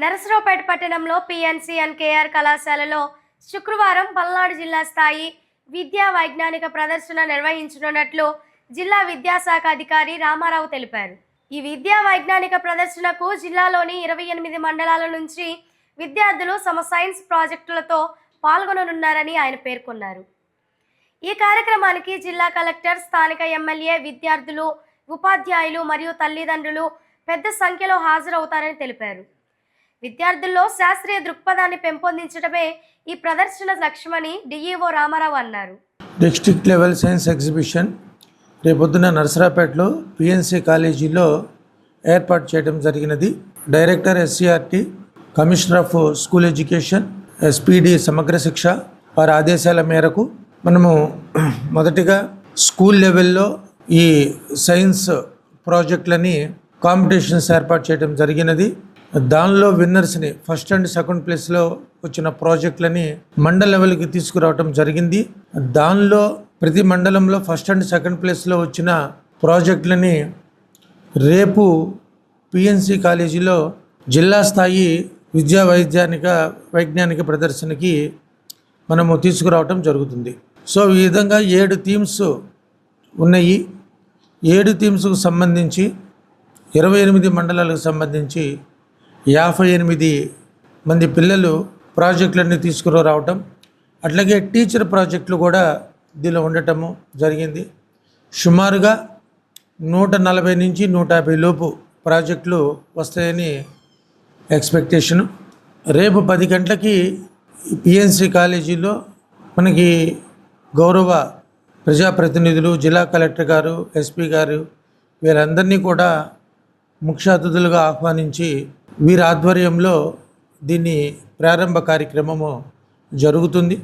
నరసరావుపేట పట్టణంలో PNC and KR కళాశాలలో శుక్రవారం పల్నాడు జిల్లా స్థాయి విద్యా వైజ్ఞానిక ప్రదర్శన నిర్వహించనున్నట్లు జిల్లా విద్యాశాఖ అధికారి రామారావు తెలిపారు. ఈ విద్యా వైజ్ఞానిక ప్రదర్శనకు జిల్లాలోని 28 మండలాల నుంచి విద్యార్థులు తమ సైన్స్ ప్రాజెక్టులతో పాల్గొననున్నారని ఆయన పేర్కొన్నారు. ఈ కార్యక్రమానికి జిల్లా కలెక్టర్, స్థానిక ఎమ్మెల్యే, విద్యార్థులు, ఉపాధ్యాయులు మరియు తల్లిదండ్రులు పెద్ద సంఖ్యలో హాజరవుతారని తెలిపారు. విద్యార్థుల్లో శాస్త్రీయ దృక్పథాన్ని పెంపొందించడమే ఈ ప్రదర్శన లక్ష్యమని డిఈఓ రామారావు అన్నారు. డిస్ట్రిక్ట్ లెవెల్ సైన్స్ ఎగ్జిబిషన్ రేపొద్దున నరసరావుపేటలో పిఎన్సి కాలేజీలో ఏర్పాటు చేయడం జరిగినది. Director SCERT, commissioner of school education, SPD సమగ్ర శిక్ష వారి ఆదేశాల మేరకు మనము మొదటిగా స్కూల్ లెవెల్లో ఈ సైన్స్ ప్రాజెక్టులని కాంపిటీషన్స్ ఏర్పాటు చేయడం జరిగినది. దానిలో విన్నర్స్ని ఫస్ట్ అండ్ సెకండ్ ప్లేస్లో వచ్చిన ప్రాజెక్టులని మండల లెవెల్కి తీసుకురావడం జరిగింది. దానిలో ప్రతి మండలంలో ఫస్ట్ అండ్ సెకండ్ ప్లేస్లో వచ్చిన ప్రాజెక్టులని రేపు పిఎన్సి కాలేజీలో జిల్లా స్థాయి విద్యా వైజ్ఞానిక ప్రదర్శనకి మనము తీసుకురావటం జరుగుతుంది. సో ఈ విధంగా 7 థీమ్స్ ఉన్నాయి. 7 థీమ్స్కు సంబంధించి 28 మండలాలకు సంబంధించి 58 మంది పిల్లలు ప్రాజెక్టులన్నీ తీసుకురావటం, అట్లాగే టీచర్ ప్రాజెక్టులు కూడా దీనిలో ఉండటము జరిగింది. సుమారుగా 140 నుంచి 150 లోపు ప్రాజెక్టులు వస్తాయని ఎక్స్పెక్టేషను. రేపు 10 గంటలకి పిఎన్సి కాలేజీలో మనకి గౌరవ ప్రజాప్రతినిధులు, జిల్లా కలెక్టర్ గారు, ఎస్పీ గారు వీరందరినీ కూడా ముఖ్య అతిథులుగా ఆహ్వానించి వీరి ఆధ్వర్యంలో దీన్ని ప్రారంభ కార్యక్రమము జరుగుతుంది.